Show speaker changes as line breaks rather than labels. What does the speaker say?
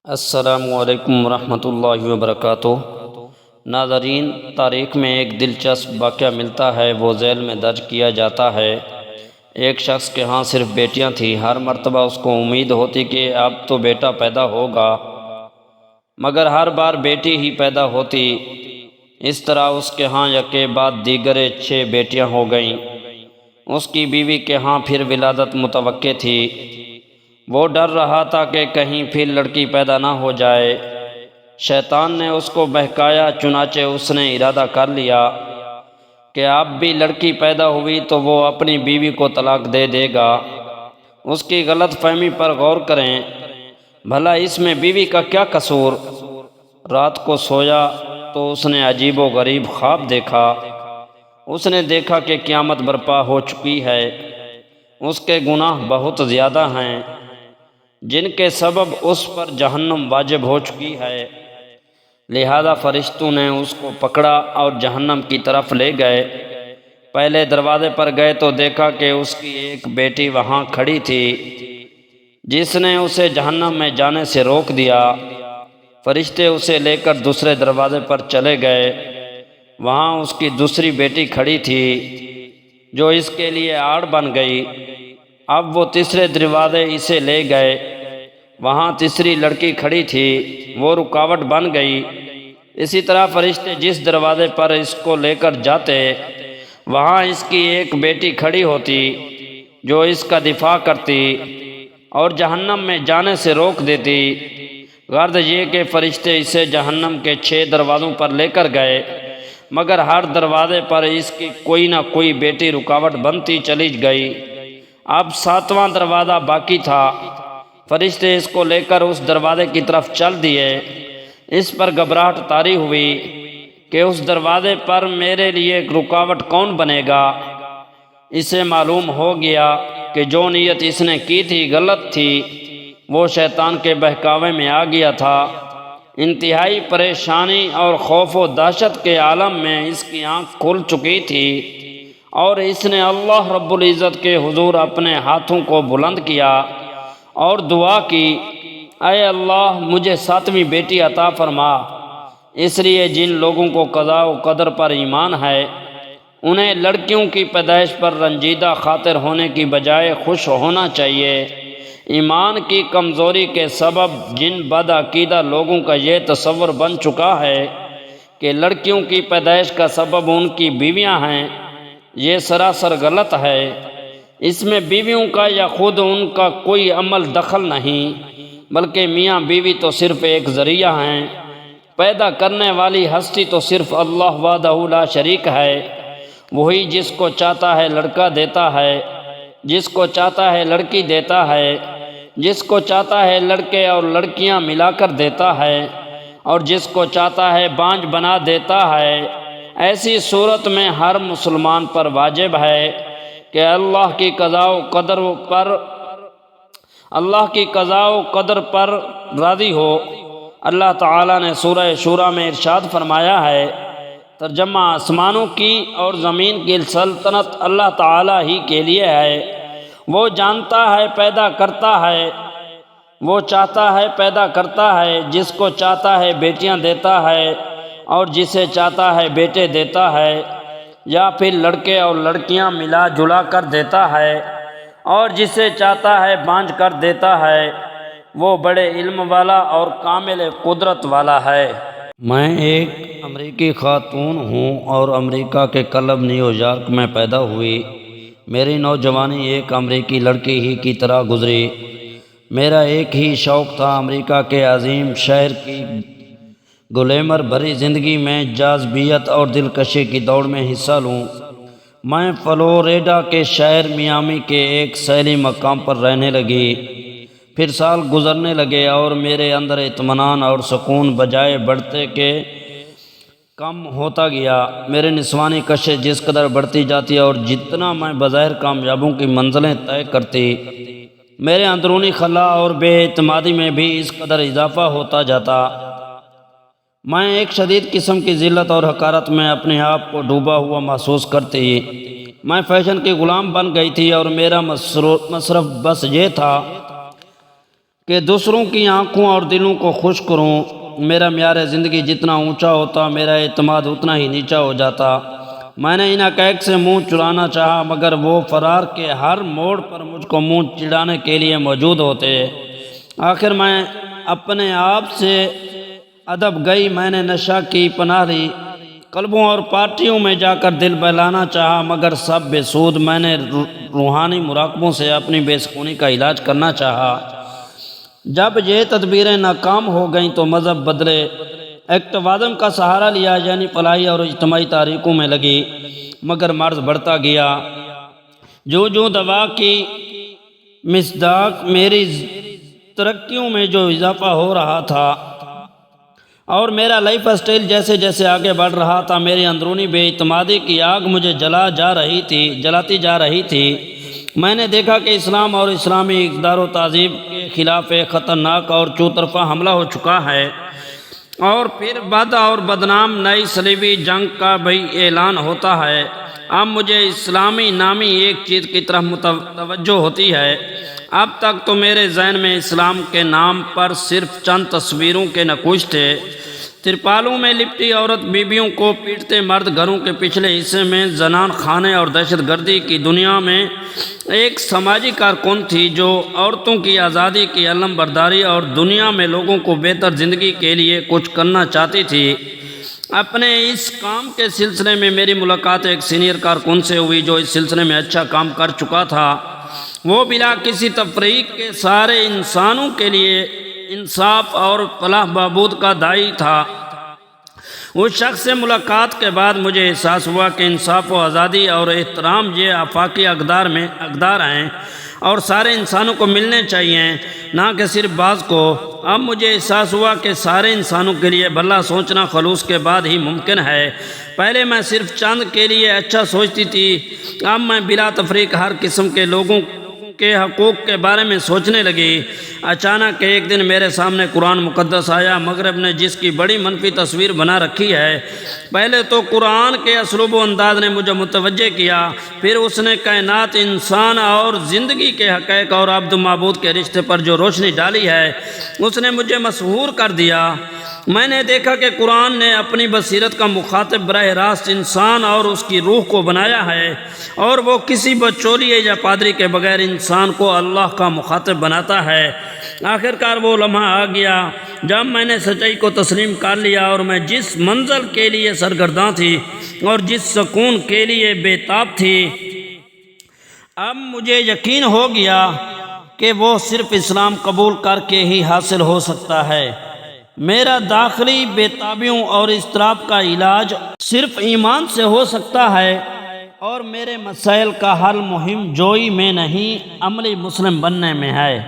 السلام علیکم ورحمۃ اللہ وبرکاتہ۔ ناظرین، تاریخ میں ایک دلچسپ واقعہ ملتا ہے، وہ ذیل میں درج کیا جاتا ہے۔ ایک شخص کے ہاں صرف بیٹیاں تھیں۔ ہر مرتبہ اس کو امید ہوتی کہ اب تو بیٹا پیدا ہوگا، مگر ہر بار بیٹی ہی پیدا ہوتی۔ اس طرح اس کے ہاں یکے بعد دیگر 6 بیٹیاں ہو گئیں۔ اس کی بیوی کے ہاں پھر ولادت متوقع تھی۔ وہ ڈر رہا تھا کہ کہیں پھر لڑکی پیدا نہ ہو جائے۔ شیطان نے اس کو بہکایا، چنانچہ اس نے ارادہ کر لیا کہ اب بھی لڑکی پیدا ہوئی تو وہ اپنی بیوی کو طلاق دے دے گا۔ اس کی غلط فہمی پر غور کریں، بھلا اس میں بیوی کا کیا قصور؟ رات کو سویا تو اس نے عجیب و غریب خواب دیکھا۔ اس نے دیکھا کہ قیامت برپا ہو چکی ہے۔ اس کے گناہ بہت زیادہ ہیں، جن کے سبب اس پر جہنم واجب ہو چکی ہے۔ لہذا فرشتوں نے اس کو پکڑا اور جہنم کی طرف لے گئے۔ پہلے دروازے پر گئے تو دیکھا کہ اس کی ایک بیٹی وہاں کھڑی تھی، جس نے اسے جہنم میں جانے سے روک دیا۔ فرشتے اسے لے کر دوسرے دروازے پر چلے گئے۔ وہاں اس کی دوسری بیٹی کھڑی تھی، جو اس کے لیے آڑ بن گئی۔ اب وہ تیسرے دروازے اسے لے گئے۔ وہاں تیسری لڑکی کھڑی تھی، وہ رکاوٹ بن گئی۔ اسی طرح فرشتے جس دروازے پر اس کو لے کر جاتے، وہاں اس کی ایک بیٹی کھڑی ہوتی، جو اس کا دفاع کرتی اور جہنم میں جانے سے روک دیتی۔ غرض یہ کہ فرشتے اسے جہنم کے 6 دروازوں پر لے کر گئے، مگر ہر دروازے پر اس کی کوئی نہ کوئی بیٹی رکاوٹ بنتی چلی گئی۔ اب 7واں دروازہ باقی تھا۔ فرشتے اس کو لے کر اس دروازے کی طرف چل دیے۔ اس پر گھبراہٹ طاری ہوئی کہ اس دروازے پر میرے لیے رکاوٹ کون بنے گا۔ اسے معلوم ہو گیا کہ جو نیت اس نے کی تھی غلط تھی۔ وہ شیطان کے بہکاوے میں آ گیا تھا۔ انتہائی پریشانی اور خوف و دہشت کے عالم میں اس کی آنکھ کھل چکی تھی، اور اس نے اللہ رب العزت کے حضور اپنے ہاتھوں کو بلند کیا اور دعا کی، اے اللہ مجھے 7ویں بیٹی عطا فرما۔ اس لیے جن لوگوں کو قضاء و قدر پر ایمان ہے، انہیں لڑکیوں کی پیدائش پر رنجیدہ خاطر ہونے کی بجائے خوش ہونا چاہیے۔ ایمان کی کمزوری کے سبب جن بدعقیدہ لوگوں کا یہ تصور بن چکا ہے کہ لڑکیوں کی پیدائش کا سبب ان کی بیویاں ہیں، یہ سراسر غلط ہے۔ اس میں بیویوں کا یا خود ان کا کوئی عمل دخل نہیں، بلکہ میاں بیوی تو صرف ایک ذریعہ ہیں۔ پیدا کرنے والی ہستی تو صرف اللہ وحدہ لا شریک ہے۔ وہی جس کو چاہتا ہے لڑکا دیتا ہے، جس کو چاہتا ہے لڑکی دیتا ہے، جس کو چاہتا ہے لڑکے اور لڑکیاں ملا کر دیتا ہے، اور جس کو چاہتا ہے بانجھ بنا دیتا ہے۔ ایسی صورت میں ہر مسلمان پر واجب ہے کہ اللہ کی قضاء و قدر پر راضی ہو۔ اللہ تعالیٰ نے سورہ شورى میں ارشاد فرمایا ہے، ترجمہ: آسمانوں کی اور زمین کی سلطنت اللہ تعالیٰ ہی کے لیے ہے۔ وہ جانتا ہے پیدا کرتا ہے، وہ چاہتا ہے پیدا کرتا ہے، جس کو چاہتا ہے بیٹیاں دیتا ہے اور جسے چاہتا ہے بیٹے دیتا ہے، یا پھر لڑکے اور لڑکیاں ملا جلا کر دیتا ہے، اور جسے چاہتا ہے بانجھ کر دیتا ہے۔ وہ بڑے علم والا اور کامل قدرت والا ہے۔ میں ایک امریکی خاتون ہوں اور امریکہ کے کلب نیو یارک میں پیدا ہوئی۔ میری نوجوانی ایک امریکی لڑکی ہی کی طرح گزری۔ میرا ایک ہی شوق تھا، امریکہ کے عظیم شہر کی گلیمر بھری زندگی میں جاذبیت اور دلکشی کی دوڑ میں حصہ لوں۔ میں فلوریڈا کے شہر میامی کے ایک سیلی مقام پر رہنے لگی۔ پھر سال گزرنے لگے اور میرے اندر اطمینان اور سکون بجائے بڑھتے کے کم ہوتا گیا۔ میرے نسوانی کشش جس قدر بڑھتی جاتی اور جتنا میں بظاہر کامیابوں کی منزلیں طے کرتی، میرے اندرونی خلا اور بے اعتمادی میں بھی اس قدر اضافہ ہوتا جاتا۔ میں ایک شدید قسم کی ذلت اور حقارت میں اپنے آپ کو ڈوبا ہوا محسوس کرتی۔ میں فیشن کی غلام بن گئی تھی اور میرا مصرف بس یہ تھا کہ دوسروں کی آنکھوں اور دلوں کو خوش کروں۔ میرا معیار زندگی جتنا اونچا ہوتا میرا اعتماد اتنا ہی نیچا ہو جاتا۔ میں نے ان حقائق سے منہ چرانا چاہا مگر وہ فرار کے ہر موڑ پر مجھ کو منہ چڑھانے کے لیے موجود ہوتے۔ آخر میں اپنے آپ سے ادب گئی، میں نے نشہ کی پناہ لی، کلبوں اور پارٹیوں میں جا کر دل بہلانا چاہا مگر سب بے سود۔ میں نے روحانی مراقبوں سے اپنی بے سکونی کا علاج کرنا چاہا۔ جب یہ تدبیریں ناکام ہو گئیں تو مذہب بدلے، ایکٹیوازم کا سہارا لیا، یعنی فلاحی اور اجتماعی تحریکوں میں لگی، مگر مرض بڑھتا گیا۔ جو دوا کی مصداق میری ترقیوں میں جو اضافہ ہو رہا تھا اور میرا لائف اسٹائل جیسے جیسے آگے بڑھ رہا تھا، میری اندرونی بے اعتمادی کی آگ مجھے جلاتی جا رہی تھی۔ میں نے دیکھا کہ اسلام اور اسلامی اقدار و تہذیب کے خلاف ایک خطرناک اور چوطرفہ حملہ ہو چکا ہے، اور پھر بد اور بدنام نئی صلیبی جنگ کا بھی اعلان ہوتا ہے۔ اب مجھے اسلامی نامی ایک چیز کی طرف توجہ ہوتی ہے۔ اب تک تو میرے ذہن میں اسلام کے نام پر صرف چند تصویروں کے نقوش تھے، ترپالوں میں لپٹی عورت، بیویوں کو پیٹتے مرد، گھروں کے پچھلے حصے میں زنان خانے اور دہشت گردی کی دنیا میں ایک سماجی کارکن تھی جو عورتوں کی آزادی کی علم برداری اور دنیا میں لوگوں کو بہتر زندگی کے لیے کچھ کرنا چاہتی تھی۔ اپنے اس کام کے سلسلے میں میری ملاقات ایک سینئر کارکن سے ہوئی جو اس سلسلے میں اچھا کام کر چکا تھا۔ وہ بلا کسی تفریق کے سارے انسانوں کے لیے انصاف اور فلاح بہبود کا داعی تھا۔ اس شخص سے ملاقات کے بعد مجھے احساس ہوا کہ انصاف و آزادی اور احترام یہ آفاقی اقدار ہیں اور سارے انسانوں کو ملنے چاہیے، نہ کہ صرف بعض کو۔ اب مجھے احساس ہوا کہ سارے انسانوں کے لیے بھلا سوچنا خلوص کے بعد ہی ممکن ہے۔ پہلے میں صرف چند کے لیے اچھا سوچتی تھی، اب میں بلا تفریق ہر قسم کے لوگوں کے حقوق کے بارے میں سوچنے لگی۔ اچانک ایک دن میرے سامنے قرآن مقدس آیا۔ مغرب نے جس کی بڑی منفی تصویر بنا رکھی ہے، پہلے تو قرآن کے اسلوب و انداز نے مجھے متوجہ کیا، پھر اس نے کائنات، انسان اور زندگی کے حقائق اور عبد و معبود کے رشتے پر جو روشنی ڈالی ہے اس نے مجھے مسحور کر دیا۔ میں نے دیکھا کہ قرآن نے اپنی بصیرت کا مخاطب براہ راست انسان اور اس کی روح کو بنایا ہے، اور وہ کسی بچولیے یا پادری کے بغیر انسان کو اللہ کا مخاطب بناتا ہے۔ آخرکار وہ لمحہ آ گیا جب میں نے سچائی کو تسلیم کر لیا، اور میں جس منزل کے لیے سرگرداں تھی اور جس سکون کے لیے بے تاب تھی، اب مجھے یقین ہو گیا کہ وہ صرف اسلام قبول کر کے ہی حاصل ہو سکتا ہے۔ میرا داخلی بے تابیوں اور اضطراب کا علاج صرف ایمان سے ہو سکتا ہے، اور میرے مسائل کا حل مہم جوئی میں نہیں، عملی مسلم بننے میں ہے۔